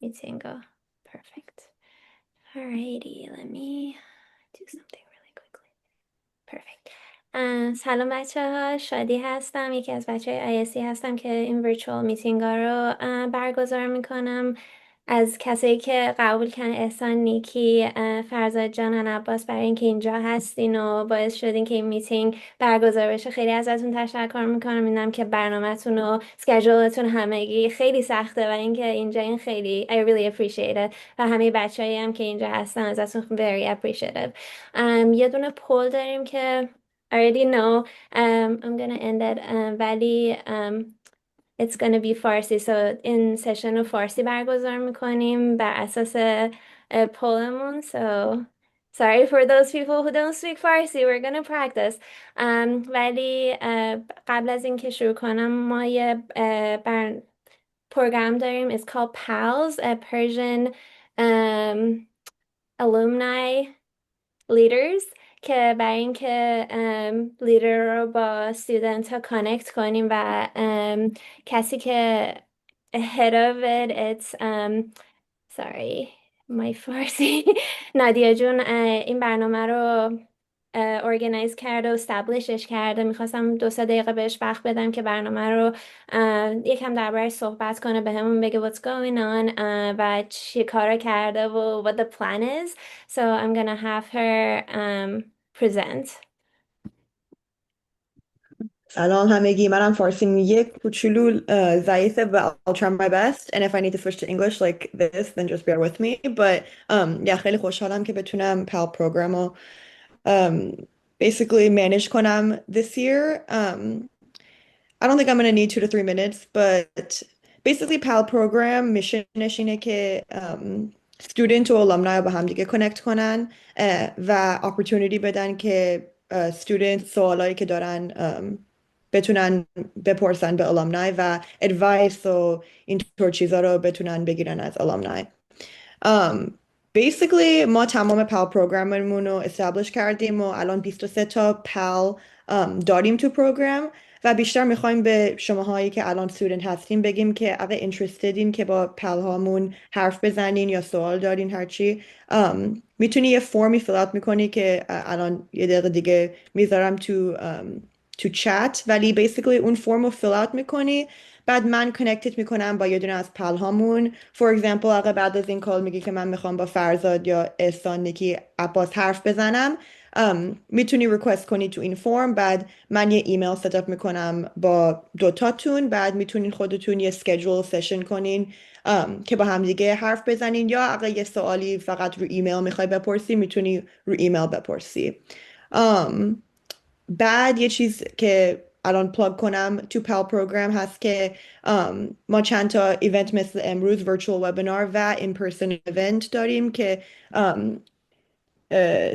meeting go. Perfect. Alrighty, let me do something really quickly. Perfect. سلام بچه ها، شادی هستم، یکی از بچه های ISC هستم که این ورچوال میتینگ ها رو برگزار میکنم. از کسایی که قبول کردن احسان، نیکی، فرزاد جان، عباس، برای اینکه اینجا هستین و باعث شدین که این میتینگ برگزار بشه خیلی ازتون تشکر میکنم. میدونم که برنامه‌تون و اسکیجولتون همگی خیلی سخته و اینکه اینجا این خیلی I really appreciate it و همه بچه‌ای هم که اینجا هستن ازتون very appreciative. یه دونه پول داریم که I already know. I'm gonna end it. ولی it's gonna be فارسی. So این سشن رو فارسی برگزار میکنیم بر اساس پولمون. So sorry for those people who don't speak فارسی. We're gonna practice. ولی قبل از اینکه شروع کنم ما یه پروگرام داریم. It's called PALS, Persian Alumni Leaders، که برای اینکه لیدر رو با student ها کانکت کنیم و کسی که head of it, it's sorry my فارسی نادیا جون این برنامه رو ارگنایز کرده و استبلیشش کرده. میخواستم 2-3 دقیقه بهش وقت بدم که برنامه رو یکم درباره‌اش صحبت کنه، به همون بگه what's going on و چی کارا کرده و what the plan is. So I'm gonna have her present. سلام همگی، منم فارسیم یک کوچولو ضعیفه but I'll try my best and if I need to switch to English like this then just bear with me but yeah خیلی خوشحالم که بتونم PAL program رو basically manage کنم this year. I don't think I'm gonna need 2 to 3 minutes, but basically PAL program missionش اینه که student و alumni با هم دیگه connect کنن و opportunity بدن که student سوالایی که دارن بتونن بپرسن به alumni و advice و اینطور چیزا رو بتونن بگیرن از alumni. Basically ما تمام PAL پروگراممون رو establish کردیم و الان 23 تا PAL داریم تو پروگرام و بیشتر میخوایم به شماهایی که الان student هستین بگیم که اگه interestedین که با PAL هامون حرف بزنین یا سوال دارین هرچی میتونی یه فرمی fill out میکنی که الان یه دقیقه دیگه میذارم تو چت، ولی basically اون فرم رو fill out میکنی، بعد من کانکتت میکنم با یه دونه از پل هامون. For example اگه بعد از این کال میگی که من میخوام با فرزاد یا احسان، نیکی، عباس حرف بزنم میتونی ریکوست کنی تو این فرم، بعد من یه ایمیل ست اپ میکنم با دوتاتون، بعد میتونین خودتون یه سکیجول سشن کنین که با هم دیگه حرف بزنین، یا اگه یه سوالی فقط رو ایمیل میخوای بپرسی میتونی رو ایمیل بپرسی. بعد یه چیز که الان پلاگ کنم تو پال پروگرام هست که ما چند تا ایونت مثل امروز virtual webinar و in person event داریم که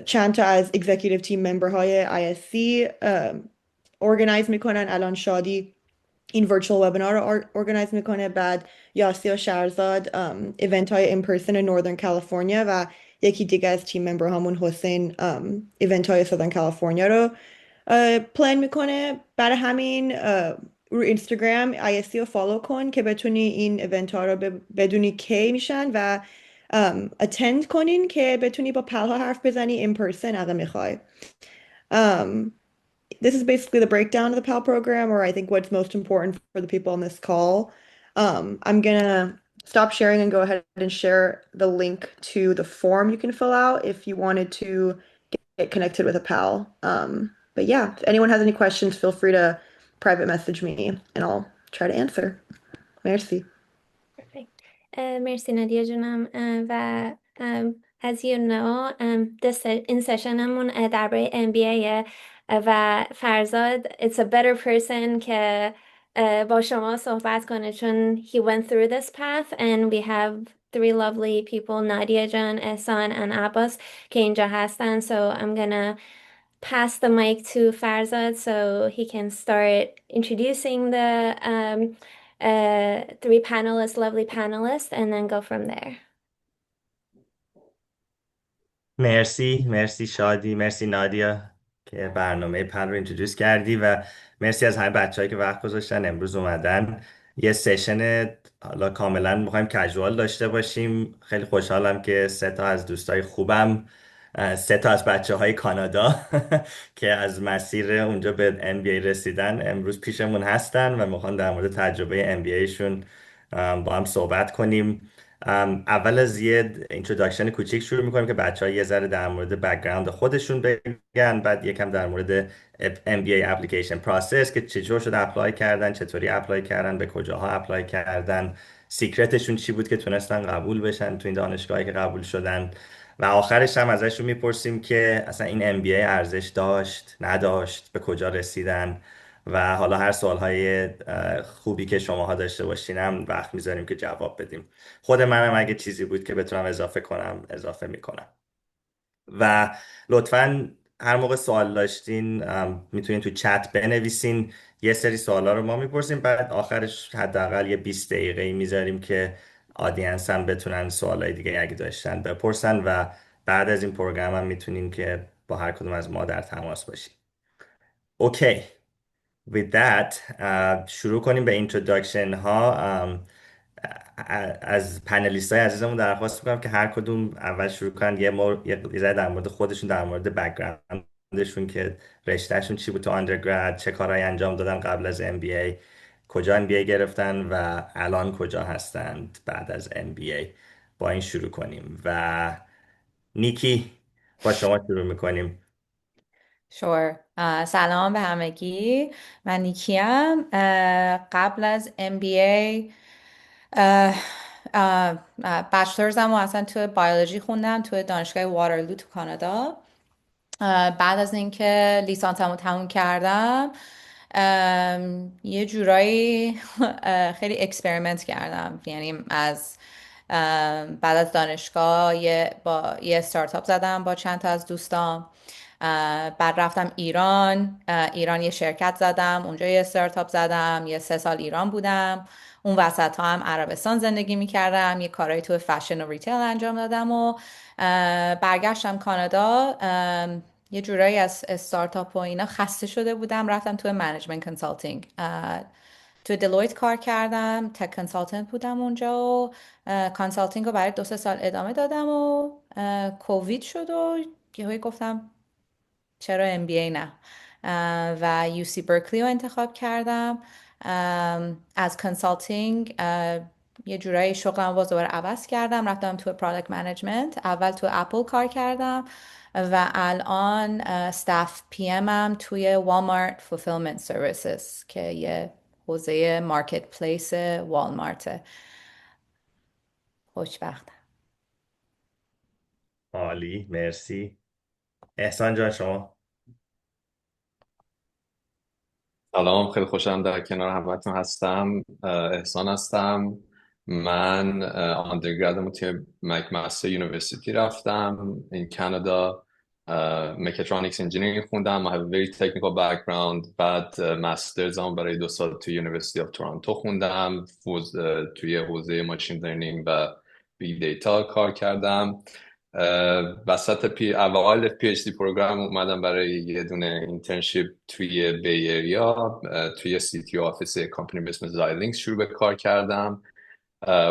چند تا از executive team member های ISC organize میکنن. الان شادی این virtual webinar رو organize میکنه، بعد یاسیا شهرزاد ایونت های in person Northern California و یکی دیگه از تیم ممبر همون حسین ایونت های Southern California رو پلان میکنه. برای همین رو اینستاگرام ISC رو فالو کن که بتونی این ایونت ها رو بدونی کی میشن و attend کنین که بتونی با پل ها حرف بزنی in person اگه میخوای. This is basically the breakdown of the PAL program, or I think what's most important for the people on this call. I'm gonna stop sharing and go ahead and share the link to the form you can fill out if you wanted to get connected with a PAL. But yeah, if anyone has any questions, feel free to private message me and I'll try to answer. Merci. Perfect. مرسی نادیا جونم. و as you know این سشنمون درباره MBA و فرزاد it's a better person که با شما صحبت کنه چون he went through this path and we have 3 lovely people, نادیا جان، احسان and عباس که اینجا هستن. So I'm gonna pass the mic to Farzad so he can start introducing the 3 panelists, lovely panelists, and then go from there. مرسی شادی، مرسی نادیا که برنامه پن رو اینترودیوس کردی و مرسی از همه بچه‌هایی که وقت گذاشتن امروز اومدن یه سشن حالا کاملا میخوایم کژوال داشته باشیم. خیلی خوشحالم که سه تا از دوستای خوبم، سه تا از بچه های کانادا که از مسیر اونجا به NBA رسیدن امروز پیشمون هستن و میخوان در مورد تجربه NBA شون با هم صحبت کنیم. اول از یه اینتروداکشن کوچیک شروع میکنیم که بچه ها یه ذره در مورد بکگراند خودشون بگن، بعد یکم در مورد MBA اپلیکیشن پروسس که چطور شد اپلای کردن، چطوری اپلای کردن، به کجاها اپلای کردن، سیکرتشون چی بود که تونستن قبول بشن تو این دانشگاهی که قبول شدن، و آخرش هم ازشون میپرسیم که اصلا این MBA ارزش داشت نداشت، به کجا رسیدن، و حالا هر سوالهای خوبی که شماها داشته باشین هم وقت میذاریم که جواب بدیم. خود منم اگه چیزی بود که بتونم اضافه کنم اضافه میکنم. و لطفا هر موقع سوال داشتین میتونین تو چت بنویسین. یه سری سوالا رو ما میپرسیم، بعد آخرش حداقل یه 20 دقیقه میذاریم که آدینس هم بتونن سوالای دیگه اگه داشتن بپرسن، و بعد از این پروگرام هم میتونین که با هر کدوم از ما در تماس باشین. اوکی. With that شروع کنیم به introduction ها. از پنلیست های عزیزمون درخواست میکنم که هر کدوم اول شروع کنن یه ذره در مورد خودشون، در مورد بک‌گراندشون که رشتهشون چی بود تو اندرگراد، چه کارهایی انجام دادن قبل از MBA، کجا MBA گرفتن و الان کجا هستند بعد از MBA. با این شروع کنیم و نیکی با شما شروع میکنیم. شور. سلام به همگی. من نیکیم. قبل از MBA بچلرزم و اصلا توی بیولوژی خوندم توی دانشگاه واترلو تو کانادا. بعد از اینکه لیسانسمو تموم کردم یه جورایی خیلی اکسپریمنت کردم، یعنی از بعد از دانشگاه با یه استارتاپ زدم با چند تا از دوستان. بعد رفتم ایران یه شرکت زدم، اونجا یه استارتاپ زدم، یه 3 سال ایران بودم. اون وسط ها هم عربستان زندگی میکردم، یه کارهای تو فشن و ریتیل انجام دادم و برگشتم کانادا. یه جورایی از استارتاپ و اینا خسته شده بودم، رفتم تو منیجمنت کنسالتینگ. تو دلویت کار کردم، تک کنسالتنت بودم اونجا و کنسالتینگ رو برای 2 3 سال ادامه دادم و کووید شد و یهویی گفتم چرا MBA نه. و UC برکلی رو انتخاب کردم. از کنسالتینگ یه جورایی شغلم باز دوباره عوض کردم، رفتم تو پروداکت منیجمنت. اول تو اپل کار کردم و الان استاف PM هم توی والمارت فولفیلمنت سرویسز که یه حوزه مارکت پلیس والمارت. خوشبختم. عالی، مرسی. احسان جان شما. سلام، خیلی خوشم در کنار همتون هستم. احسان هستم. من آندرگرادم توی مکمستر یونیورسیتی رفتم in کانادا. mechatronics engineering خوندم. I have a very technical background. بعد مسترز هم برای 2 سال توی یونیورسیتی آف تورنتو خوندم. توی حوزه ماشین لرنینگ و بیگ دیتا کار کردم. اوایل PhD پروگرام اومدم برای یه دونه اینترنشیپ توی بی ایریا، توی CTO آفیس کمپانی به اسم زایلینکس شروع به کار کردم.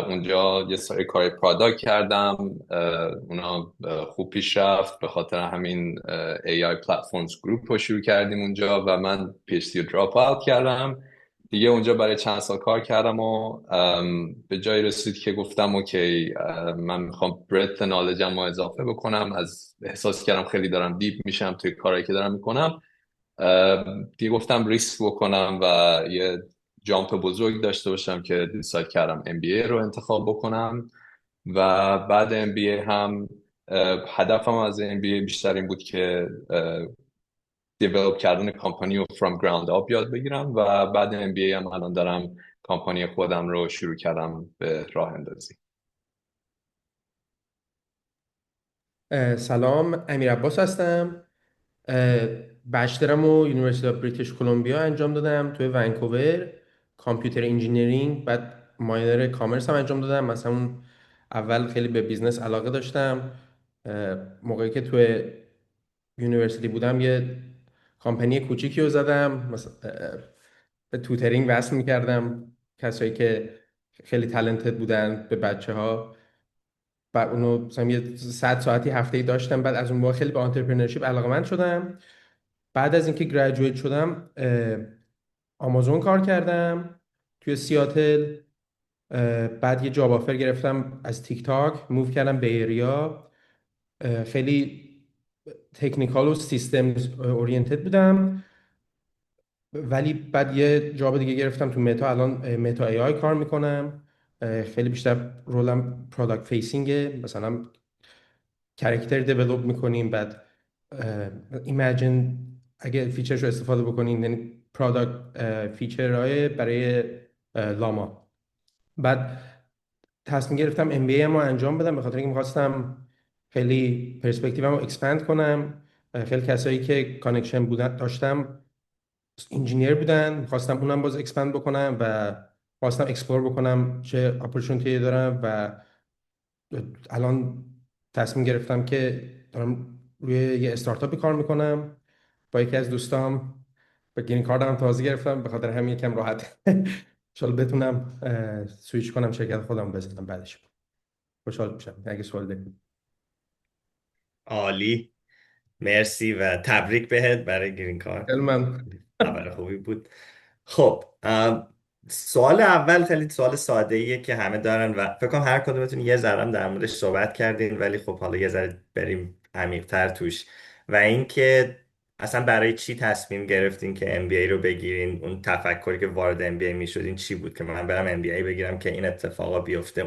اونجا یه سری کار پرادکت کردم. اونا خوب پیش رفت، به خاطر همین AI Platforms Group رو شروع کردیم اونجا و من PhD رو دراپ آوت کردم. دیگه اونجا برای چند سال کار کردم و به جایی رسید که گفتم اوکی، من میخوام برت نالجم رو اضافه بکنم. احساس کردم خیلی دارم دیپ میشم توی کارهایی که دارم میکنم. دیگه گفتم ریسک بکنم و یه جامپ بزرگ داشته باشم که دیساید کردم MBA رو انتخاب بکنم. و بعد MBA هم هدفم از MBA بیشتر این بود که دیولپ کردن کمپانی رو from ground up یاد بگیرم و بعد MBA هم الان دارم کمپانی خودم رو شروع کردم به راه اندازی. سلام، امیر عباس هستم. بچلرم و یونیورسیتی آف بریتیش کلمبیا انجام دادم توی ونکوور، کامپیوتر انجینیرینگ. بعد ماینر کامرس هم انجام دادم. مثلا اون اول خیلی به بیزنس علاقه داشتم. موقعی که توی یونیورسیتی بودم یه کامپانی کوچیکی رو زدم، مثلا به توترینگ وصل میکردم کسایی که خیلی تالنتد بودن به بچه ها. بعد اونو مثلا یه 100 ساعتی هفته‌ای داشتم. بعد از اون موقع خیلی به آنترپرنورشیپ علاقه‌مند شدم. بعد از اینکه گریجویت شدم آمازون کار کردم توی سیاتل. بعد یه جاب آفر گرفتم از تیک تاک، موو کردم به ایریا. خیلی تکنیکال و سیستم اورینتد بودم. ولی بعد یه جاب دیگه گرفتم تو متا. الان متا ای آی کار میکنم. خیلی بیشتر رولم پروداکت فیسینگه. مثلا کرکتر دیولوب میکنیم. بعد ایمیجن اگه فیچرش رو استفاده بکنین، یعنی پروداکت فیچرهای برای لاما. بعد تصمیم گرفتم ام بی ای رو انجام بدم به خاطر اینکه میخواستم خیلی پرسپکتیوم رو اکسپند کنم. خیلی کسایی که کانکشن بودن داشتم انجینیر بودن، میخواستم اونم باز اکسپند بکنم و خواستم اکسپلور بکنم چه اپورتونتی دارم. و الان تصمیم گرفتم که دارم روی یه استارتاپی کار میکنم با یکی از دوستام. و گرین کاردم تازه گرفتم، به خاطر همین یکم راحت شاید بتونم سویچ کنم شرکت خودم بزنم بعدش. خوشحال میشم اگه سوال دارید. عالی، مرسی و تبریک بهت برای گرین کارت. خیلی من خبر خوبی بود. خب سوال اول خیلی سوال ساده ایه که همه دارن و فکر کنم هر کدومتون یه ذره هم در موردش صحبت کردین، ولی خب حالا یه ذره بریم عمیق‌تر توش. و اینکه اصلا برای چی تصمیم گرفتین که MBA رو بگیرین؟ اون تفکری که وارد MBA میشدین چی بود که من برم MBA بگیرم که این اتفاقا بیفته؟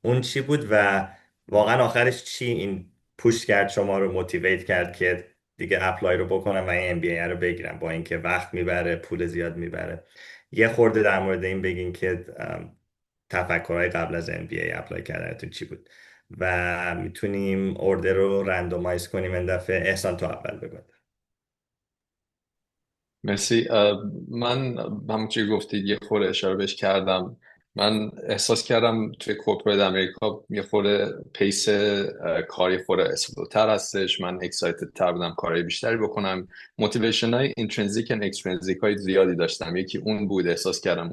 اون چی بود و واقعا آخرش چی این پوش کرد شما رو، موتیویت کرد که دیگه اپلای رو بکنم و این MBA رو بگیرم، با اینکه وقت میبره، پول زیاد میبره؟ یه خورده در مورد این بگین که تفکرهای قبل از MBA اپلای کردنتون چی بود. و میتونیم اوردر رو رندومایز کنیم این دفعه. احسان تو اول بگو. مرسی. من همونجوری گفتید یه خورده اشاره بهش کردم. من احساس کردم توی کورپوریت امریکا یه خورده پیس کاری خورده اسلوتر هستش. من اکسایتد تر بودم کارهای بیشتری بکنم. موتیویشن های اینترنزیک و اکسترنزیک های زیادی داشتم. یکی اون بود، احساس کردم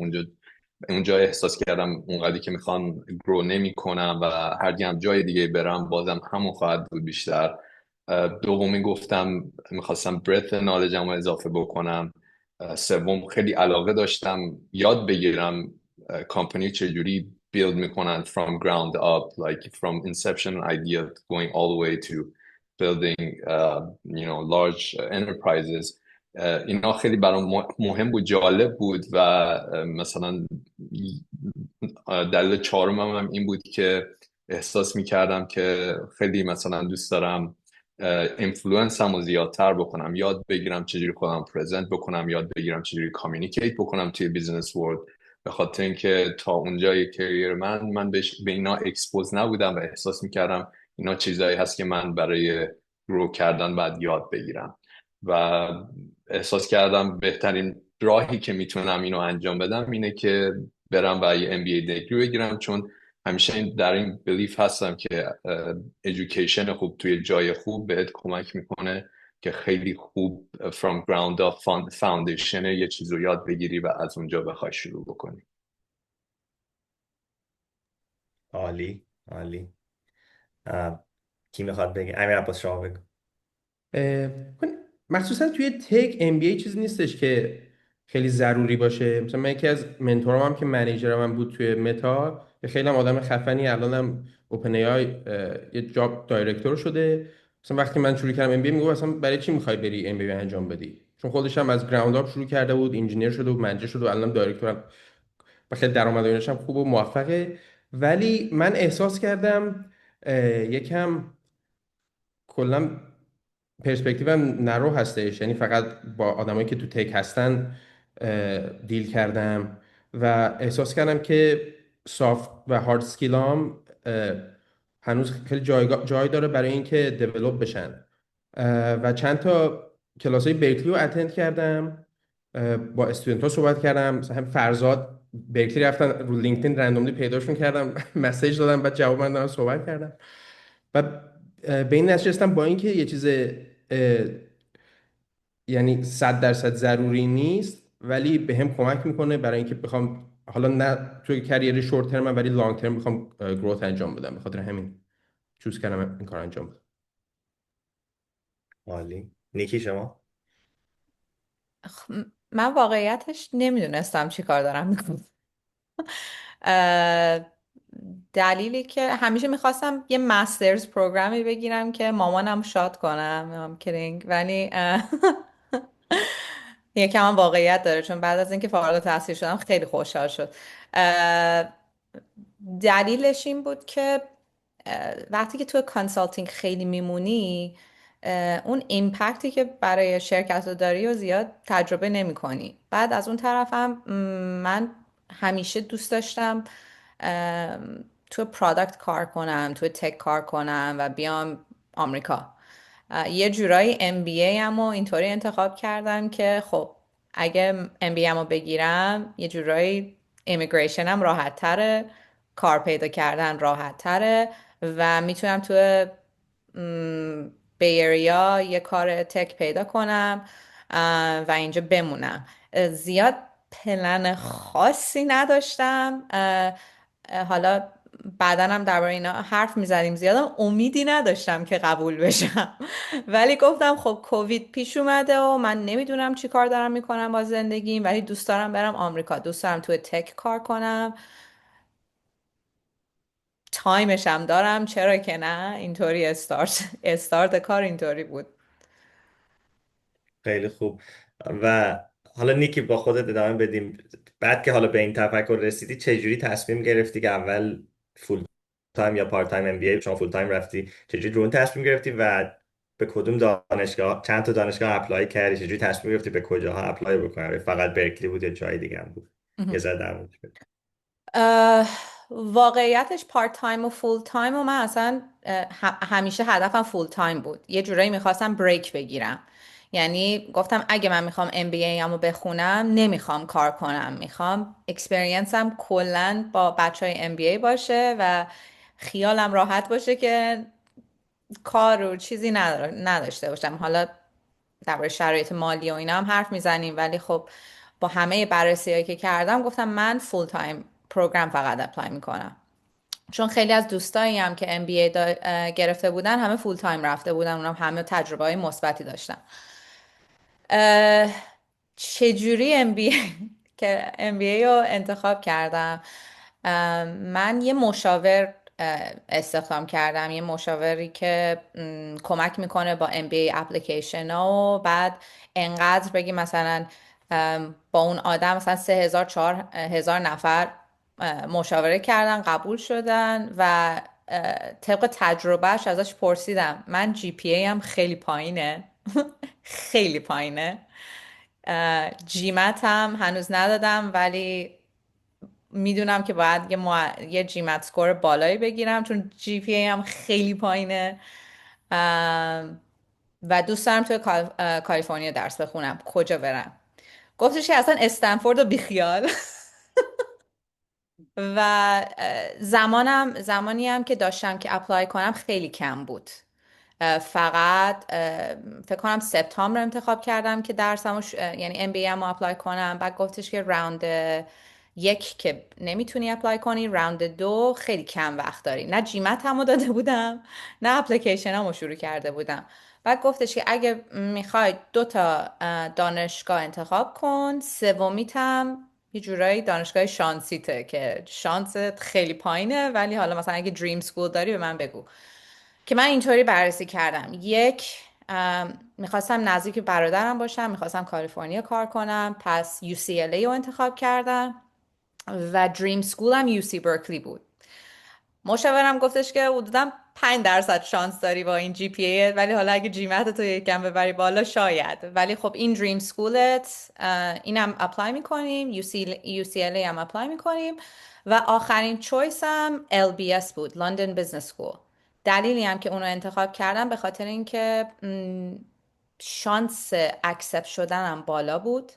اونجا احساس کردم اونقدری که میخوام گرو نمی کنم و هر جای دیگه برم بازم همون خواهد بود بیشتر. دومی گفتم میخواستم برث نالجم رو اضافه بکنم. سوم خیلی علاقه داشتم یاد بگیرم کامپنی چجوری build میکنن from ground up, like from inception idea going all the way to building large enterprises. اینا خیلی برام مهم بود، جالب بود. و مثلا دلیل چهارم هم این بود که احساس میکردم که خیلی مثلا دوست دارم اینفلوئنس هم رو زیادتر بکنم، یاد بگیرم چجوری خودم پرزنت بکنم، یاد بگیرم چجوری کامیونیکیت بکنم توی بیزنس ورلد. به خاطر اینکه تا اونجای کریر من به اینا اکسپوز نبودم و احساس میکردم اینا چیزایی هست که من برای گرو کردن باید یاد بگیرم. و احساس کردم بهترین راهی که میتونم اینو انجام بدم اینه که برم و یه MBA دیگری بگیرم، چون همیشه در این بلیف هستم که ایژوکیشن خوب توی جای خوب بهت کمک میکنه که خیلی خوب from ground up foundation یه چیز رو یاد بگیری و از اونجا بخوای شروع بکنی. عالی عالی. کی میخواد بگه؟ امیر عباس شما بگو. مخصوصا توی تک ام بی ای چیزی نیستش که خیلی ضروری باشه. مثلا من یکی از منتورام هم که منیجرم هم بود توی متا، که خیلی هم آدم خفنی، الانم اوپن ای آی یه جاب دایرکتور شده. مثلا وقتی من شروع کردم ام بی ای میگم مثلا برای چی میخوای بری ام بی ای انجام بدی؟ چون خودش هم از گراوند اپ شروع کرده بود، انجینیر شده و منیجر شده و الانم دایرکتور و خیلی درآمد هم خوب و موفقه. ولی من احساس کردم یکم کلا پرسپکتیوم نرو هستش، یعنی فقط با آدمایی که تو تک هستن دیل کردم و احساس کردم که سافت و هارد سکیلام هنوز خیلی جای داره برای اینکه دیولوب بشن. و چند تا کلاس های برکلی رو اتند کردم، با استودنت ها صحبت کردم. مثلا هم فرزاد برکلی رفتن، رو لینکدین رندوملی پیداشون کردم مسیج دادم، بعد جواب من دادم، صحبت کردم. و به این نتیجه رسیدم با اینکه یه چیز یعنی 100% ضروری نیست، ولی به هم کمک میکنه برای اینکه بخوام حالا نه توی کریر شورت ترم ولی لانگ ترم میخوام گروث انجام بدم، به خاطر همین چوز کردم این کار انجام بدم. عالی. نیکی شما؟ من واقعیتش نمیدونستم چی کار دارم میکنم. دلیلی که همیشه میخواستم یه مسترز پروگرامی بگیرم که مامانم شاد کنم، کدینگ، ولی یکم هم واقعیت داره، چون بعد از اینکه فارغ التحصیل شدم خیلی خوشحال شد. اه، دلیلش این بود که وقتی که تو کانسالتینگ خیلی میمونی، اون ایمپکتی که برای شرکت رو داری و زیاد تجربه نمی کنی. بعد از اون طرفم من همیشه دوست داشتم تو پرادکت کار کنم، تو تک کار کنم و بیام آمریکا. یه جورایی MBA هم اینطوری انتخاب کردم که خب اگه MBA هم بگیرم یه جورایی ایمیگریشن هم راحت تره، کار پیدا کردن راحت تره و میتونم تو بیریا یه کار تک پیدا کنم و اینجا بمونم. زیاد پلن خاصی نداشتم. حالا بعدا هم درباره اینا حرف میزدیم، زیادم امیدی نداشتم که قبول بشم. ولی گفتم خب کووید پیش اومده و من نمیدونم چی کار دارم میکنم با زندگیم، ولی دوست دارم برم آمریکا، دوست دارم توی تک کار کنم، تایمش هم دارم، چرا که نه. اینطوری استارت کار اینطوری بود. خیلی خوب. و حالا نیکی با خودت ادامه بدیم. بعد که حالا به این تفکر رسیدی چجوری تصمیم گرفتی که اول فول تایم یا پارت تایم MBA، شما فول تایم رفتی، چجوری رو اون تصمیم گرفتی و به کدوم دانشگاه، چند تا دانشگاه اپلای کردی، چجوری تصمیم گرفتی به کجاها اپلای بکنی؟ فقط برکلی بود یا جای دیگه هم بود؟ یه ذره در موردش بگو. واقعیتش پارت تایم و فول تایم و من اصلا همیشه هدفم فول تایم بود. یه جورایی میخواستم بریک بگیرم، یعنی گفتم اگه من میخوام MBA همو بخونم نمیخوام کار کنم، میخوام اکسپریانسم کلن با بچه های MBA باشه و خیالم راحت باشه که کار و چیزی نداشته باشم. حالا درباره شرایط مالی و اینا هم حرف میزنیم، ولی خب با همه بررسی هایی که کردم گفتم من فول تایم پروگرام فقط اپلای میکنم، چون خیلی از دوستایی هم که MBA گرفته بودن همه فول تایم رفته بودن، اونم همه تجربه های مثبتی داشتن. اه، چجوری MBA که MBA رو انتخاب کردم؟ من یه مشاور استخدام کردم، یه مشاوری که کمک میکنه با MBA اپلیکیشن ها، و بعد انقدر بگی مثلا با اون آدم مثلا 3000 4000 نفر مشاوره کردن، قبول شدن و طبق تجربهش ازش پرسیدم. من GPA هم خیلی پایینه خیلی پایینه. جیمت هم هنوز ندادم، ولی میدونم که باید یه جیمت سکور بالایی بگیرم چون GPA هم خیلی پایینه. و دوست دارم توی کالیفرنیا درس بخونم، کجا برم؟ گفتش که اصلا استنفورد رو بیخیال. و زمانی هم که داشتم که اپلای کنم خیلی کم بود. فقط فکر کنم سپتامبر انتخاب کردم که درسمو یعنی MBA هم اپلای کنم. بعد گفتش که راوند 1 که نمیتونی اپلای کنی، راوند 2 خیلی کم وقت داری. نه جیمت همو داده بودم نه اپلیکیشن همو شروع کرده بودم. بعد گفتش که اگه میخوای 2 تا دانشگاه انتخاب کن، سومیت هم یه جورایی دانشگاه شانسیته که شانست خیلی پایینه، ولی حالا مثلا اگه دریم سکول داری به من بگو. که من اینطوری بررسی کردم. میخواستم نزدیک برادرم باشم، میخواستم کالیفرنیا کار کنم، پس UCLA رو انتخاب کردم و دریم سکولم UC برکلی بود. مشاورم گفتش که حدودا 5% شانس داری با این GPA، ولی حالا اگه جیمت تو یکم ببری بالا شاید، ولی خب این دریم سکولت، اینم اپلای میکنیم، UCLA هم اپلای میکنیم و آخرین چویس هم LBS بود، لندن بیزنس سکول. دلیلی هم که اونو انتخاب کردم به خاطر اینکه شانس اکسپت شدنم بالا بود،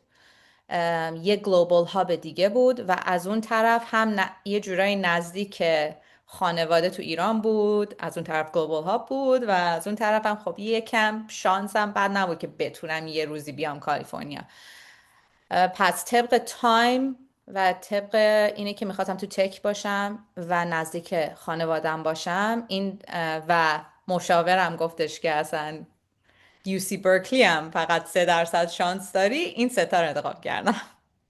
یه گلوبال هاب دیگه بود و از اون طرف هم یه جورایی نزدیک خانواده تو ایران بود، از اون طرف گلوبال هاب بود و از اون طرف هم خب یه کم شانسم بد نبود که بتونم یه روزی بیام کالیفرنیا. پس طبق تایم و طبق اینه که میخواستم تو تک باشم و نزدیک خانوادم باشم این و مشاورم گفتش که اصلا UC برکلی هم فقط 3% شانس داری، این ستا رو انتخاب کردم.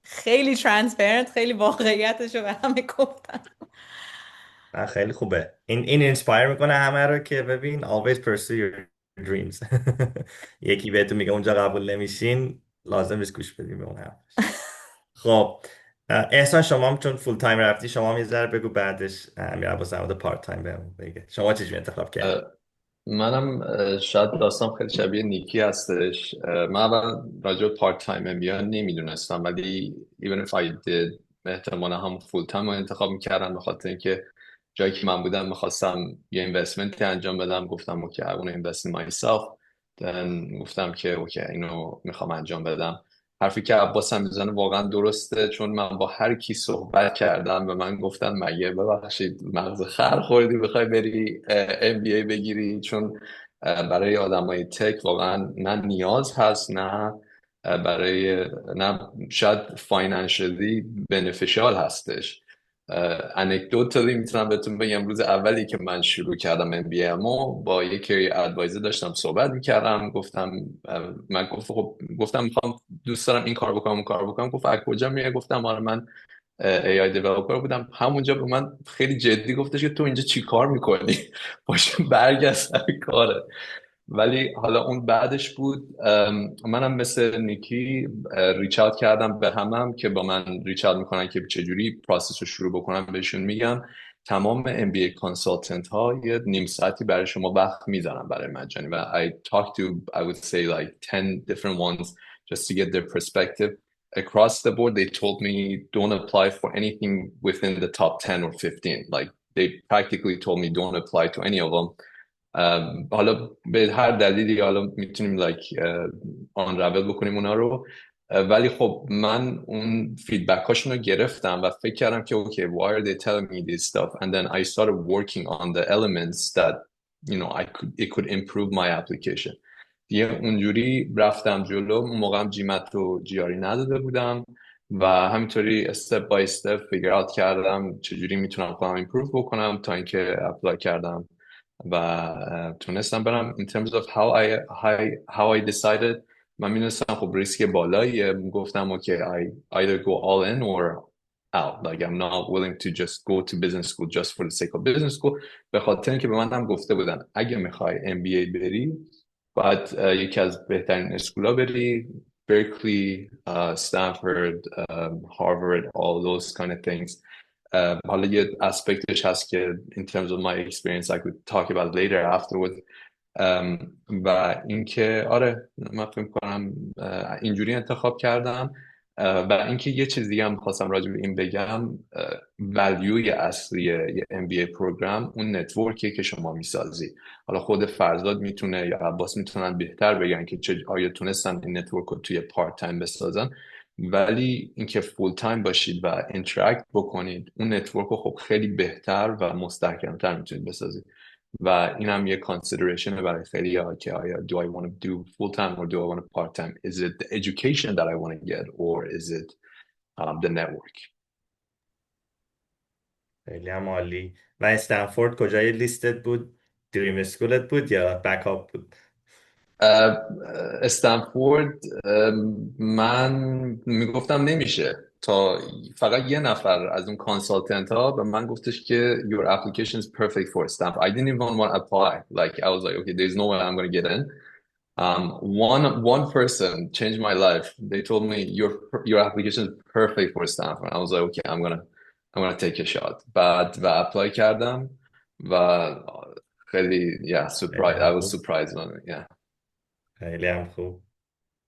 خیلی ترانسپرنت، خیلی واقعیتش رو به همه گفتم. خیلی خوبه. این اینسپایر میکنه همه رو که ببین always pursue your dreams. یکی بهتون میگه اونجا قبول نمیشین، لازم نیست گوش بدیم به اون حرفش. خب احسان، شما هم چون فول تایم رفتی، شما هم یه ذره بگو، بعدش امیر عباس در مورد پارت تایم بهمون بگه شما چجوری انتخاب کردی. منم شاید داستان خیلی شبیه نیکی هستش. من اول راجع به پارت تایم ام بی نمیدونستم، ولی even if I did احتمالا هم فول تایم رو انتخاب میکردم، به خاطر اینکه جایی که من بودم میخواستم یه اینوستمنتی انجام بدم. گفتم اوکی I want to invest in myself. Then گفتم که اوکی اینو میخوام انجام بدم. حرفی که عباس هم میزنه واقعا درسته، چون من با هر کی صحبت کردم به من گفتن مگه ببخشید مغز خر خوردی بخوای بری ام بی ای بگیری، چون برای آدمای تک واقعا نه نیاز هست، نه برای نه شاید فاینانشلی بنفیشال هستش. انکدوتالی میتونم بهتون بگم روز اولی که من شروع کردم ام بی امو با یکی ادوایزر داشتم صحبت میکردم. من گفتم میخوام دوست دارم این کار بکنم اون کار بکنم. گفت از کجا میای؟ گفتم آره من AI دیولپر بودم. همونجا به من خیلی جدی گفتش که تو اینجا چی کار میکنی؟ باشه برگرد سر کاره. ولی حالا اون بعدش بود. منم مثل نیکی ریچ اوت کردم به همم که با من ریچ اوت میکنن که چجوری پروسس رو شروع بکنم. بهشون میگم تمام MBA consultant ها یه نیم ساعتی برای شما وقت میذارن برای مجانی و I talked to I would say like 10 different ones just to get their perspective. Across the board, they told me don't apply for anything within the top 10 or 15. Like they practically told me don't apply to any of them. حالا به هر دلیلی حالا میتونیم آن رول بکنیم اونا رو. ولی خب من اون فیدبک هاشون رو گرفتم و فکر کردم که okay, why are they telling me this stuff? And then I started working on the elements that it could improve my application. دیگه اونجوری رفتم جلو. اون موقع هم جیمت رو جیاری نداده بودم و همینطوری استپ بای استپ فیگر اوت کردم چجوری میتونم خودم ایمپروو بکنم تا اینکه اپلای کردم و تونستم برم. in terms of how I decided من میدونستم خب ریسک بالاییه. گفتم okay, I either go all in or out. Like I'm not willing to just go to business school just for the sake of business school. به خاطر اینکه به من هم گفته بودن اگه میخوای MBA بری باید یکی از بهترین اسکولا بری، Berkeley, Stanford, Harvard, all those kind of things. حالا یه اسپکتش هست که in terms of my experience I could talk about later afterwards. و اینکه آره من فکر کنم اینجوری انتخاب کردم. و اینکه یه چیز دیگه هم خواستم راجع به این بگم، ولیوی اصلی یه MBA پروگرام اون نتورکیه که شما میسازی. حالا خود فرزاد میتونه یا عباس میتونن بهتر بگن که آیا تونستن این نتورک رو توی پارت تایم بسازن، ولی اینکه فول تایم باشید و اینتراکت بکنید اون نتورک رو خب خیلی بهتر و مستحکمتر میتونید بسازید. و این هم یه consideration برای خیلی ها که آیا do I want to do full time or do I want to part time? Is it the education that I want to get or is it the network? خیلی هم عالی. و استنفورد کجای لیستت بود؟ دریم اسکولت بود یا بکاپ بود؟ استنفورد من میگفتم نمیشه تا فقط یه نفر از اون کانسالتنت ها به من گفتش که your application is perfect for Stanford. I didn't even want to apply. Like I was like okay, there's no way I'm going to get in. One person changed my life. They told me your application is perfect for Stanford. I was like okay, I'm gonna take a shot. بعد و اپلای کردم و خیلی surprised. I was surprised on it. Yeah. خیلی هم خوب.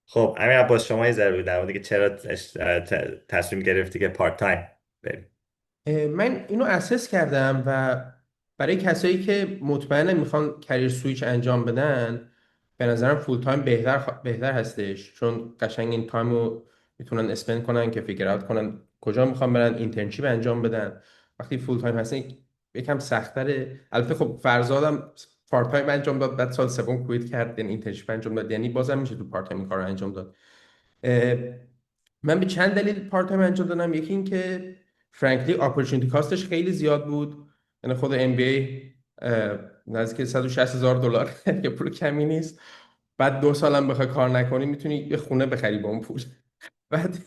خب امیر عباس، شما یه ذره در مورد که چرا تصمیم گرفتی که پارت تایم بری؟ من اینو اسس کردم و برای کسایی که مطمئنن میخوان کریر سویچ انجام بدن به نظرم فول تایم بهتر هستش، چون قشنگ این تایم رو میتونن اسپند کنن که فیگر اوت کنن کجا میخوان برن، اینترنشیپ انجام بدن. وقتی فول تایم هستن یکم سخت‌تره. البته خب فرزادم پارت تایم انجام داد، بعد سال سوم کویت کرد، یعنی اینترنشیپ انجام داد، یعنی بازم میشه تو پارت تایم این کار رو انجام داد. من به چند دلیل پارت تایم انجام دادم. یکی این که فرانکلی اپورتونتی کاستش خیلی زیاد بود. یعنی خود ام بی ای نزدیک $160,000 که پول کمی نیست. بعد 2 سالم بخوای کار نکنی میتونی یه خونه بخری با اون پول. بعد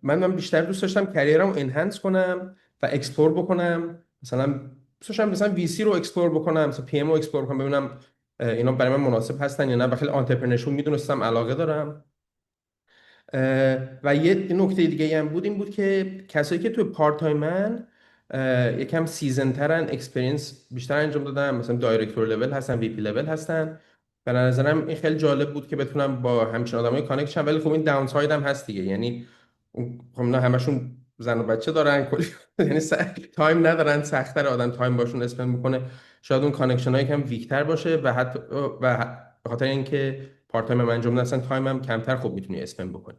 من بیشتر دوست داشتم کریرم رو انهانس کنم و اکسپلور بکنم. مثلا دوست داشتم مثلا وی سی رو اکسپلور بکنم، مثلا پی ام رو اکسپلور کنم، ببینم اینا برای من مناسب هستن یا نه. و خیلی آنترپرنورشیپ میدونستم علاقه دارم. و یه نکته دیگه هم بود، این بود که کسایی که توی پارت تایمن یکم سیزن ترن، اکسپریانس بیشتر انجام دادن، مثلا دایرکتور لول هستن، وی پی لول هستن. به نظرم این خیلی جالب بود که بتونم با همچین آدمای کانکت شم. ولی خب این داون ساید هم هست دیگه. یعنی خب اینا همشون زن و بچه دارن کلی یعنی تایم ندارن، سخت‌تر آدم تایم باشون اسپند میکنه. شاید اون کانکشن ها یکم ویکتر باشه و حتی به خاطر اینکه پارت تایم هم انجام بدن اصلا تایم هم کمتر خوب میتونی اسپند بکنی.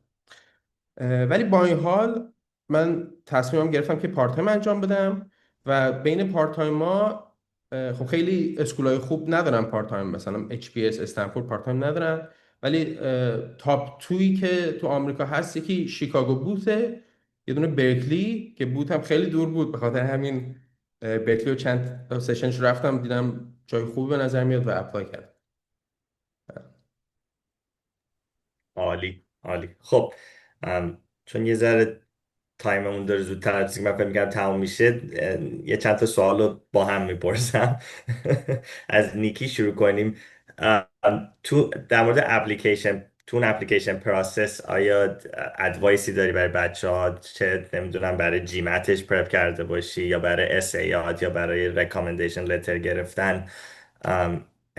ولی با این حال من تصمیمم گرفتم که پارت تایم انجام بدم. و بین پارت تایم ما خب خیلی اسکولای خوب ندارن پارت تایم، مثلا اچ پی اس، استنفورد پارت تایم ندارن. ولی تاپ تویی که تو آمریکا هست یکی شیکاگو بوته، یه دونه برکلی که بوت هم خیلی دور بود. به خاطر همین برکلی رو چند سشنش رفتم، دیدم جای خوبی به نظر میاد و اپلای کردم. عالی عالی. خب چون یه ذره تایممون داره زودتر از اینکه من فکر می‌کردم تموم میشه، یه چند تا سوال رو با هم میپرسم. از نیکی شروع کنیم. تو در مورد اپلیکیشن، تو اون اپلیکیشن پروسس آیا ادوایسی داری برای بچه ها؟ چه نمیدونم برای جیمتش پرپ کرده باشی یا برای اس ایات یا برای ریکامندیشن لتر گرفتن؟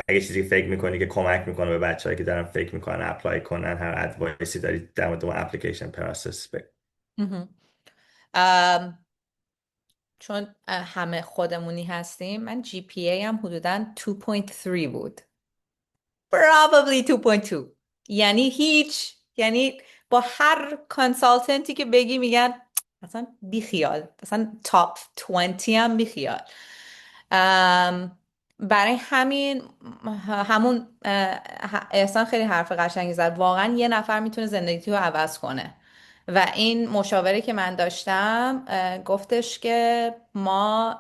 اگه چیزی فکر میکنی که کمک میکنه به بچه‌هایی که دارن فکر میکنن اپلای کنن، هر ادوایسی داری در مورد اون اپلیکیشن پروسس؟ مهم. ام، چون همه خودمونی هستیم، من جی پی ای هم حدوداً 2.3 بود. probably 2.2. یعنی با هر کانسالتنتی که بگی میگن مثلا بیخیال، مثلا تاپ 20 هم بیخیال. برای همین همون احسان خیلی حرف قشنگی زد. واقعا یه نفر میتونه زندگی رو عوض کنه. و این مشاوره که من داشتم گفتش که ما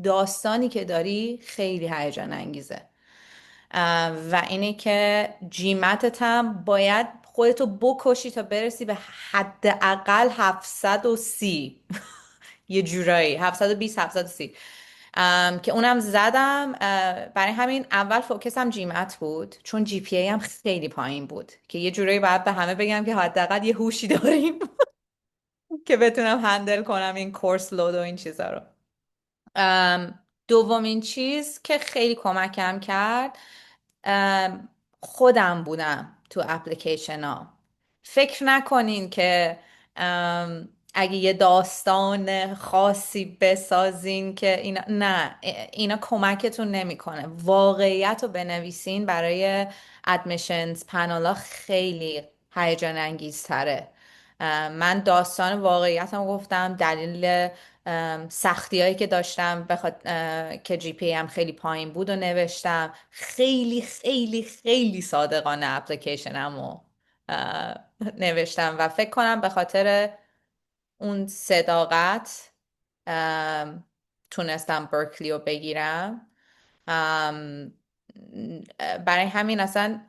داستانی که داری خیلی هیجان انگیزه. و اینه که جیمتت هم باید خودتو بکشی تا برسی به حداقل 730. یه جورایی 720 730 که اونم زدم. برای همین اول فوکسم جیمت بود، چون جی پی ای هم خیلی پایین بود که یه جورایی باید به همه بگم که حداقل یه هوشی داریم که بتونم هندل کنم این کورس لود و این چیزا رو. دومین چیز که خیلی کمکم کرد خودم بودم تو اپلیکیشن ها. فکر نکنین که اگه یه داستان خاصی بسازین که اینا نه، اینا کمکتون نمیکنه. واقعیت رو بنویسین برای ادمیشنز پنالا خیلی هیجان انگیزتره. من داستان واقعیتم گفتم، دلیل سختی هایی که داشتم که جی پی هم خیلی پایین بود و نوشتم. خیلی خیلی خیلی صادقانه اپلیکیشنمو نوشتم و فکر کنم به خاطر اون صداقت تونستم برکلی رو بگیرم. برای همین اصلا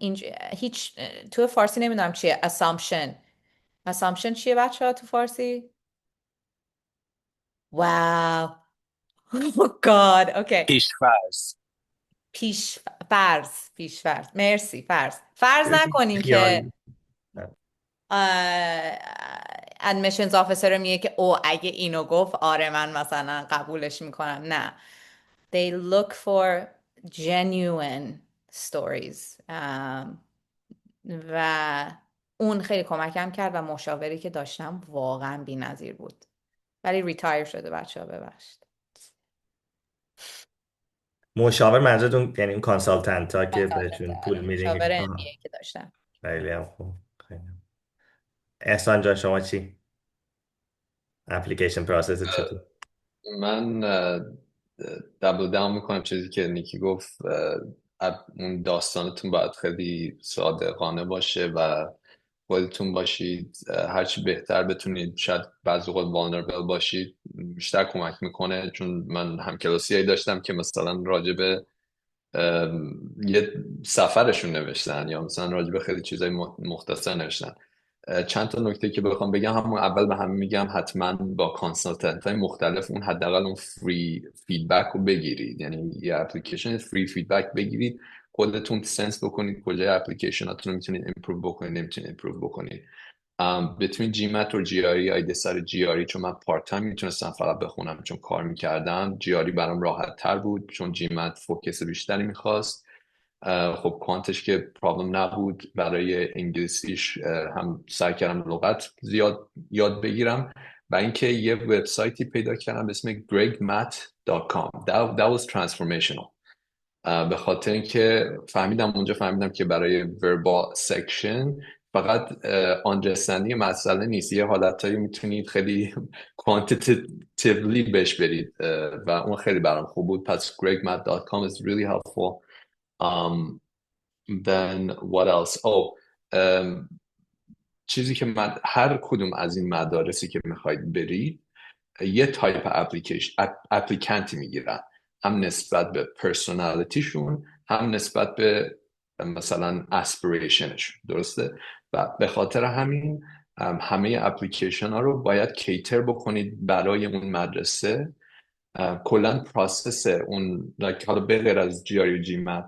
هیچ تو فارسی نمیدونم چیه assumption چیه بچه ها تو فارسی؟ واو. Oh God. اوکی. پیش‌فرض. پیش فرض. مرسی. فرض نکنین که خیال. ادمیشنز آفیسر رو میگه که او اگه اینو گفت آره من مثلا قبولش میکنم. نه. They look for genuine stories. و اون خیلی کمکم کرد و مشاوری که داشتم واقعا بی‌نظیر بود. ولی ریتایر شده بچه ها، ببخشید. مشاور منظورتون یعنی اون کانسالتنت ها که بهشون پول میدین مشاور که MBA که داشتم. خیلی هم خوب. خیلی هم. احسان جان شما چی؟ اپلیکیشن پروسس چطور؟ من دبل داون میکنم چیزی که نیکی گفت. اون داستانتون باید خیلی صادقانه باشه و خودتون باشید، هرچی بهتر بتونید. شاید بعضی وقت vulnerable باشید، بیشتر کمک میکنه. چون من همکلاسیایی داشتم که مثلا راجع به یه سفرشون نوشتن، یا مثلا راجع به خیلی چیزای مختصر نوشتن. چند تا نکته که بخوام بگم، همون اول به همه میگم حتما با کانسالتنت های مختلف اون حداقل اون فری فیدبک رو بگیرید. یعنی یه اپلیکیشن فری فیدبک بگیرید، خودتون سنس بکنید کجای اپلیکیشناتون رو میتونید امپروو بکنید، نمیتونید امپروو بکنید. between GMAT و GRE I decided GRE، چون من پارت تایم میتونستم فقط بخونم چون کار میکردم. GRE برام راحت تر بود چون GMAT فوکس بیشتری میخواست. خب کوانتش که پرابلم نبود. برای انگلیسیش هم سعی کردم لغت زیاد یاد بگیرم و اینکه یه وبسایتی پیدا کردم به اسم gregmat.com. that was transformational. به خاطر اینکه فهمیدم که برای verbal section فقط understanding مسئله نیست، یه حالتایی میتونید خیلی quantitatively بهش برید و اون خیلی برام خوب بود. پس gregmat.com is really helpful. Then what else? چیزی که من هر کدوم از این مدارسی که میخواید برید یه تایپ اپلیکنتی میگیرن، هم نسبت به پرسونالیتیشون، هم نسبت به مثلا اسپیریشنشون. درسته؟ و به خاطر همین همه اپلیکیشن ها رو باید کیتر بکنید برای اون مدرسه. کلا پروسس اون حالا به غیر از GRE و GMAT،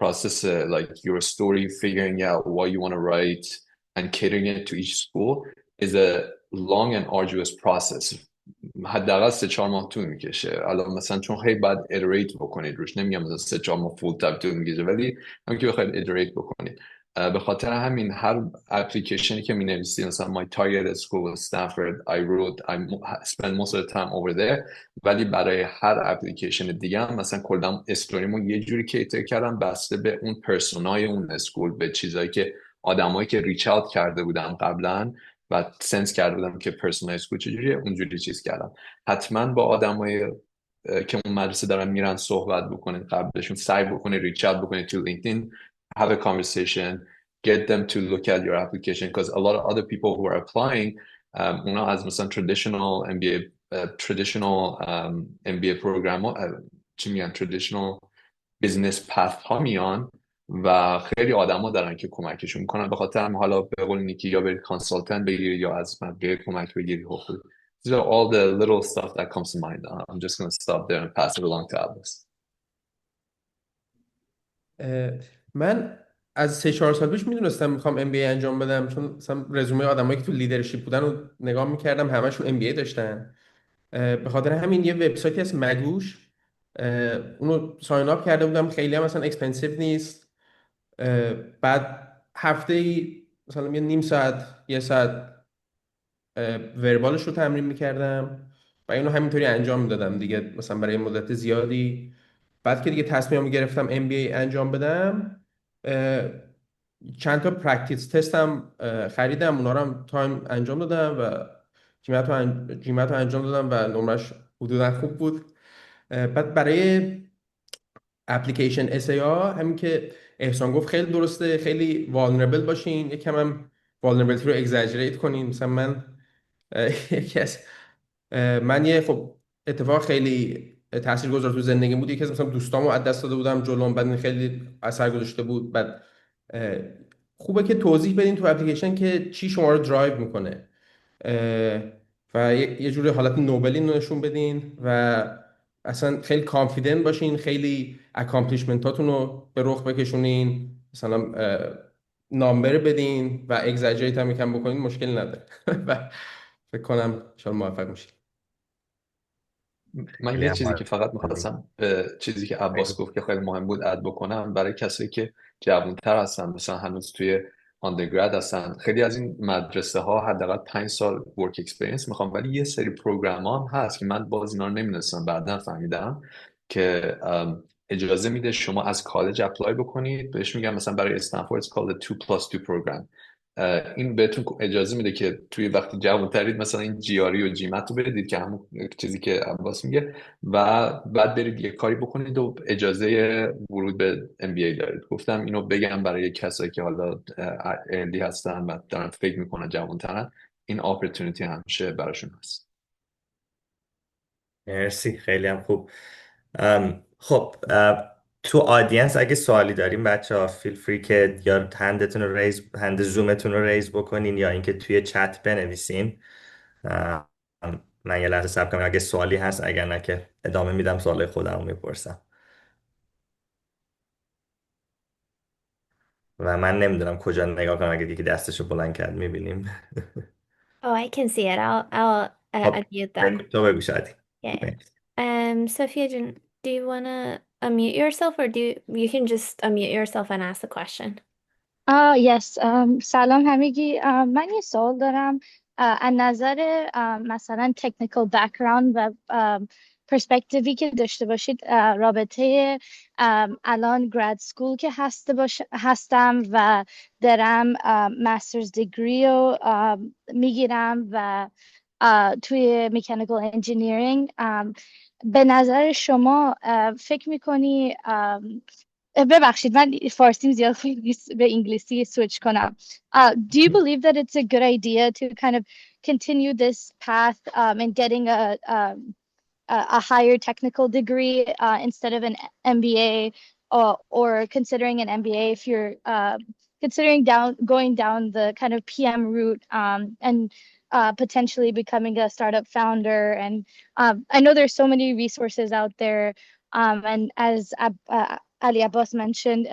process like your story, figuring out what you want to write and catering it to each school is a long and arduous process. حداقل 3-4 ماه طول میکشه. الان مثلا چون خیلی باید iterate بکنید روش، نمیگم مثلا 3-4 ماه فول تایم طول میکشه، ولی همین که بخواید iterate بکنید. به خاطر همین هر اپلیکیشنی که مینویسید، مثلا my target school was Stanford, I spent most of the time over there، ولی برای هر اپلیکیشن دیگه هم مثلا کلا استوریمو یه جوری کیتر کردم بسته به اون پرسونای اون اسکول، به چیزایی که آدمایی که ریچ اوت کرده بودم قبلا و سنس کرده بودم که پرسونای اسکول چجوریه، اونجوری چیز کردم. حتما با آدمای که اون مدرسه دارن میرن صحبت بکنید قبلشون، سعی بکنید ریچ اوت بکنید تو لینکدین، have a conversation, get them to look at your application, because a lot of other people who are applying اونا از مثلا traditional MBA program ها چی میگن traditional business path ها میان و خیلی آدما دارن که کمکشون میکنن. به خاطر هم حالا به قول نیکی یا برید کانسالتنت بگیری یا از بقیه کمک بگیری. hopefully these are all the little stuff that comes to mind. I'm just going to stop there and pass it along to Atlas. من از 3-4 سال پیش میدونستم میخوام MBA انجام بدم، چون مثلا رزومه آدمایی که تو لیدرشپ بودن رو نگاه میکردم، همشون MBA داشتن. به خاطر همین یه وبسایتی هست مگوش، اونو ساین اپ کرده بودم. خیلی هم مثلا اکسپنسیو نیست. بعد هفته ای مثلا یه نیم ساعت 1 ساعت وربالش رو تمرین میکردم و اینو همینطوری انجام میدادم دیگه، مثلا برای مدت زیادی. بعد که دیگه تصمیمم گرفتم MBA انجام بدم، چند تا پرکتیس تست هم خریدم، اونا رو هم تایم انجام دادم و جیمت رو انجام دادم و نمرش حدودا خوب بود. بعد برای اپلیکیشن SAA همین که احسان گفت خیلی درسته، خیلی والنربل باشین، یکم هم والنربلیتی رو اگزاجریت کنین. مثلا من یکی از من یه خب اتفاق خیلی تاثیرگذار تو زندگی بود، یکی از مثلا دوستامو از دست داده بودم جلوم، بعد این خیلی اثر گذاشته بود. بعد خوبه که توضیح بدین تو اپلیکیشن که چی شما رو درایو میکنه و یه جوری حالت نوبلی نشون بدین و اصلا خیلی کانفیدنت باشین، خیلی اکامپلیشمنتاتون رو به رخ بکشونین، مثلا نامبر بدین و اگزاجریت هم یکم بکنین، مشکلی نداره و فکر کنم ان شاءالله موفق میشین. من خیلی یه هم چیزی که فقط میخواستم به چیزی که عباس گفت که خیلی مهم بود اد بکنم، برای کسایی که جوانتر هستن، مثلا هنوز توی آندرگراد هستن، خیلی از این مدرسه ها حداقل 5 سال ورک اکسپریانس میخوام، ولی یه سری پروگرام هم هست که من باز اینا رو نمیدونستم، بعدا فهمیدم که اجازه میده شما از کالج اپلای بکنید. بهش میگم مثلا برای استنفورد called the 2+2 program. این بهتون اجازه میده که توی وقتی جوان‌ترید مثلا این جیاری و جیمت رو بدید که همون چیزی که عباس میگه و بعد برید یه کاری بکنید و اجازه ورود به MBA دارید. گفتم اینو بگم برای کسایی که حالا ارلی هستن و دارن فکر میکنن جوان‌ترن، این اپورتونیتی همیشه براشون هست. مرسی، خیلی هم خوب. خب تو آدینس اگه سوالی داریم بچه ها فیل فری که یا هند زومتون رو ریز بکنین یا اینکه توی چت بنویسین. من یه لحظه صبر کنم اگه سوالی هست، اگر نه که ادامه میدم سوال خودم رو میپرسم. و من نمیدونم کجا نگاه کنم، اگه یکی دستشو بلند کرد میبینیم. Oh, I can see it. I'll خب unmute them. تو بگو شادی. Yeah. مرسی. Sophia, do you want to unmute yourself, or you can just unmute yourself and ask the question? Yes. سلام همگی. من یه سوال دارم. از نظر مثلا تکنیکال بک‌گراند و پرسپکتیوی که داشته باشید رابطه الان گراد سکول که هستم و دارم مسترز دیگری رو میگیرم و توی مکانیکال انجینیرینگ، به نظر شما فکر میکنی ببخشید من فارسیم زیاد به انگلیسی سویچ کنم. Do you believe that it's a good idea to kind of continue this path in getting a higher technical degree instead of an MBA, or considering an MBA if you're considering going down the kind of PM route, and potentially becoming a startup founder? And I know there's so many resources out there, and as Ali Abbas mentioned,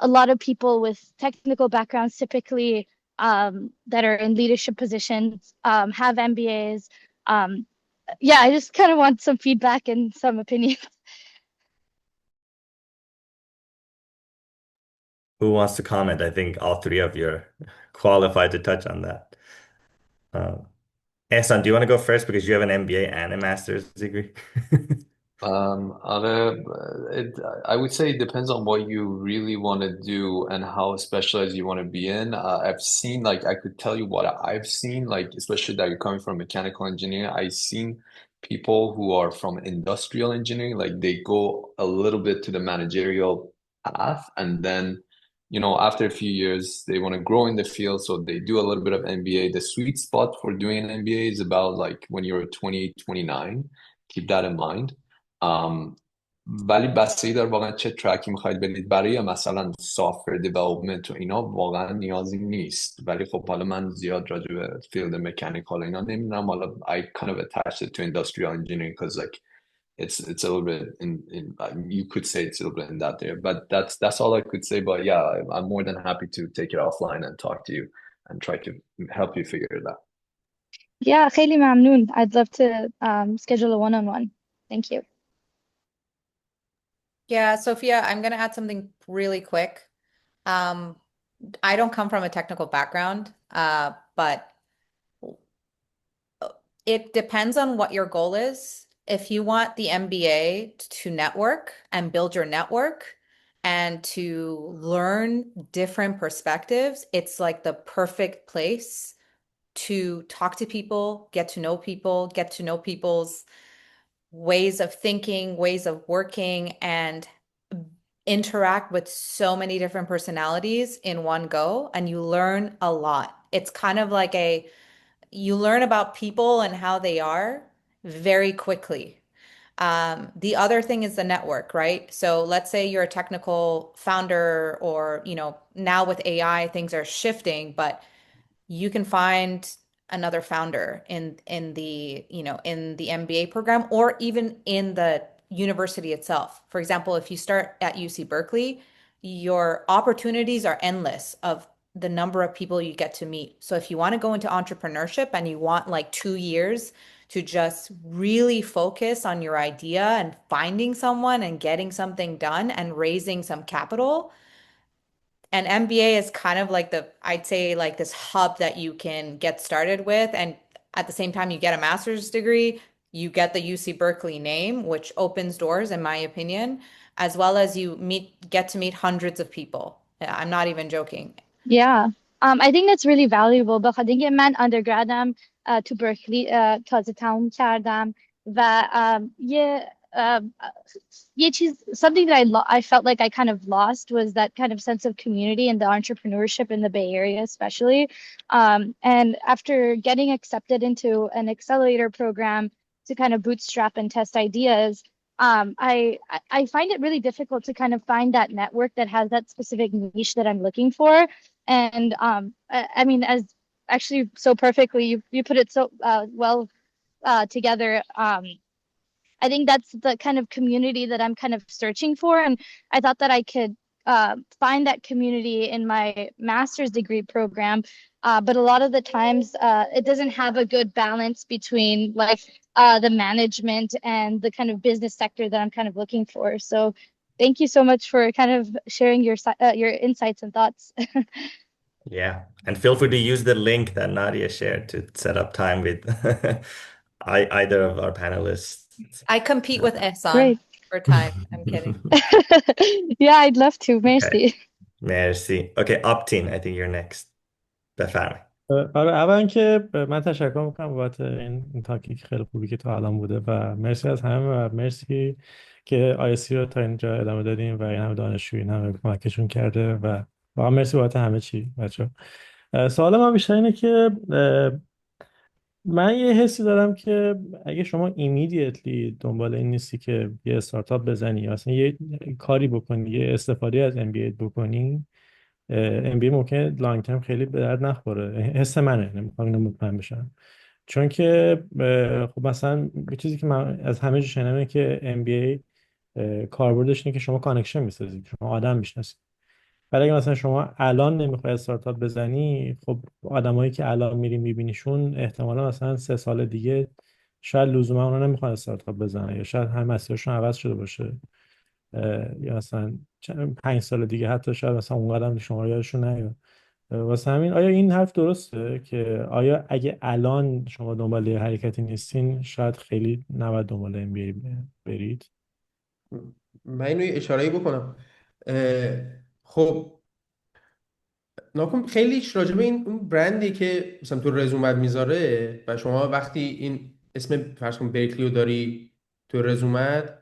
a lot of people with technical backgrounds typically that are in leadership positions have MBAs. Yeah, I just kind of want some feedback and some opinion. Who wants to comment? I think all three of you are qualified to touch on that. Ehsan, do you want to go first because you have an MBA and a master's degree? آره I would say it depends on what you really want to do and how specialized you want to be in. I've seen, like, I could tell you what I've seen, like, especially that you're coming from mechanical engineering. I've seen people who are from industrial engineering, like they go a little bit to the managerial path, and then, you know, after a few years, they want to grow in the field, so they do a little bit of MBA. The sweet spot for doing an MBA is about like when you're 20, 29. Keep that in mind. ولی بستگی داره واقعا چه ترکی میخواید برید. برای مثلا سافر دیولپمنت و اینا واقعا نیازی نیست، ولی خب حالا من زیاد راجع به فیلد مکانیکال اینا نمیدونم. حالا I kind of attached it to industrial engineering because like it's a little bit in you could say it's a little bit in that there, but that's all I could say. But yeah, I'm more than happy to take it offline and talk to you and try to help you figure it out. Yeah, خیلی ممنون. I'd love to schedule a one-on-one. Thank you. Yeah, Sophia, I'm going to add something really quick. I don't come from a technical background, but it depends on what your goal is. If you want the MBA to network and build your network and to learn different perspectives, it's like the perfect place to talk to people, get to know people's ways of thinking, ways of working, and interact with so many different personalities in one go, and you learn a lot. It's kind of like you learn about people and how they are very quickly. The other thing is the network, right? So let's say you're a technical founder, or, you know, now with AI, things are shifting, but you can find another founder in the, you know, in the MBA program, or even in the university itself. For example, if you start at UC Berkeley, your opportunities are endless of the number of people you get to meet. So if you want to go into entrepreneurship and you want like 2 years to just really focus on your idea and finding someone and getting something done and raising some capital, and MBA is kind of like I'd say like this hub that you can get started with. And at the same time, you get a master's degree, you get the UC Berkeley name, which opens doors, in my opinion, as well as you get to meet hundreds of people. I'm not even joking. Yeah. I think that's really valuable بخاطر اینکه من undergradم تو برکلی تازه تموم کردم و یه چیز something that I felt like I kind of lost was that kind of sense of community and the entrepreneurship in the Bay Area especially. And after getting accepted into an accelerator program to kind of bootstrap and test ideas, I find it really difficult to kind of find that network that has that specific niche that I'm looking for. And I mean, as actually so perfectly, you put it so well together. I think that's the kind of community that I'm kind of searching for, and I thought that I could find that community in my master's degree program. But a lot of the times, it doesn't have a good balance between like the management and the kind of business sector that I'm kind of looking for. So, thank you so much for kind of sharing your insights and thoughts. Yeah, and feel free to use the link that Nadia shared to set up time with either of our panelists. I compete with Ehsan Great. for time. I'm kidding. Yeah, I'd love to. Merci. مرسی. Okay, Optin, I think you're next. بفرمایید. آره اول که من تشکر میکنم بابت این تاکیک خیلی خوبی که تا الان بوده و مرسی از همه و مرسی که آیسی رو تا اینجا ادامه دادیم و این همه دانشجوی این همه کمکشون کرده و واقعا مرسی بابت همه چی بچه. سوال من بیشتر اینه که من یه حسی دارم که اگه شما ایمیدیتلی دنبال این نیستی که یه استارتاپ بزنی یا اصلا یه کاری بکنی یه استفاده از MBA بکنی، MBA ممکنه لانگ ترم خیلی به درد نخوره. حس منه، نمیخوام اینو مطمئن بشم، چون که خب مثلا یه چیزی که من از همه جا شنیدم اینه که MBA کاربردش اینه که شما کانکشن میسازید، شما آدم میشناسید. ولی اگه مثلا شما الان نمیخوای استارتاپ بزنی، خب آدمایی که الان میری میبینیشون احتمالا مثلا 3 سال دیگه شاید لزوما اونا نمیخوان استارتاپ بزنن یا شاید هم مسیرشون عوض شده باشه، یا مثلا 5 سال دیگه حتی شاید مثلا اونقدر هم شما یادشون نیاد. واسه همین آیا این حرف درسته که آیا اگه الان شما دنبال یه حرکتی نیستین شاید خیلی نباید دنبال MBA برید؟ من اینو یه اشاره‌ای بکنم. خب ناکن خیلیش راجبه اون برندی که مثلا تو رزومت میذاره و شما وقتی این اسم فرض کن برکلی رو داری تو رزومت،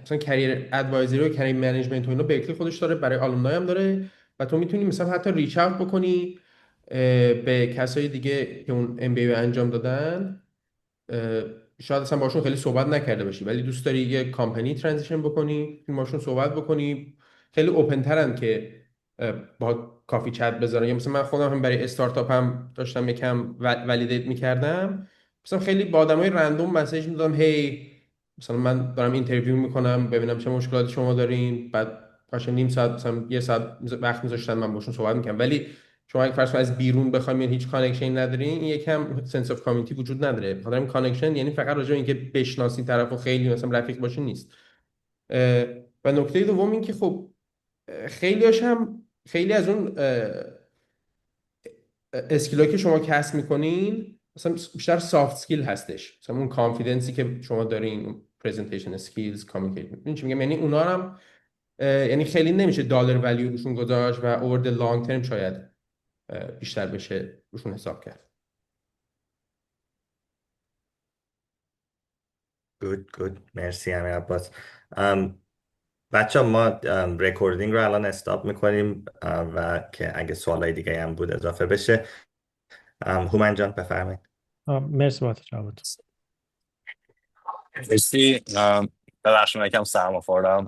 مثلا کریر ادوایزری و کریر منیجمنت و اینا برکلی خودش داره، برای آلومنای هم داره و تو میتونی مثلا حتی ریچ اوت بکنی به کسای دیگه که اون MBA رو انجام دادن. شاید اصلا باشون خیلی صحبت نکرده باشی ولی دوست داری یه کامپنی ترانزیشن بکنی، باشون صحبت بکنی، خیلی اوپن ترن که با کافی چت بذارن. یا مثلا من خودم هم برای استارتاپ هم داشتم یکم ولیدیت میکردم، مثلا خیلی با آدمای رندوم مسیج میدادم، هی مثلا من دارم اینترویو میکنم ببینم چه مشکلاتی شما دارین، بعد باشه نیم ساعت مثلا یه ساعت وقت میذاشتن من باشون صحبت میکنم. ولی شما اگه فرض از بیرون بخواید هیچ کانکشن ندارین، این یکم سنس اف کامیونیتی وجود نداره. بخاطر این کانکشن یعنی فقط راجع به اینکه بشناسین طرفو خیلی مثلا رفیق باشین نیست. و نکته دوم این که خب خیلی از اون اسکیلایی که شما کسب میکنین مثلا بیشتر سافت اسکیل هستش، مثلا اون کانفیدنسی که شما دارین، پرزنتیشن اسکیلز، کامیونیکیشن. این چی میگم، یعنی اونا هم یعنی خیلی نمیشه دلار ولیو روشون گذاشت و اوور د لانگ ترم شاید بیشتر بشه روشون حساب کرد. گود مرسی امیر عباس. بچه ما رکوردینگ رو الان استاپ میکنیم و که اگه سوالای دیگه هم بود اضافه بشه. هومن جان بفرمایید. مرسی بابت جوابتون. مرسی. ببخشید من یکم سرما خوردم.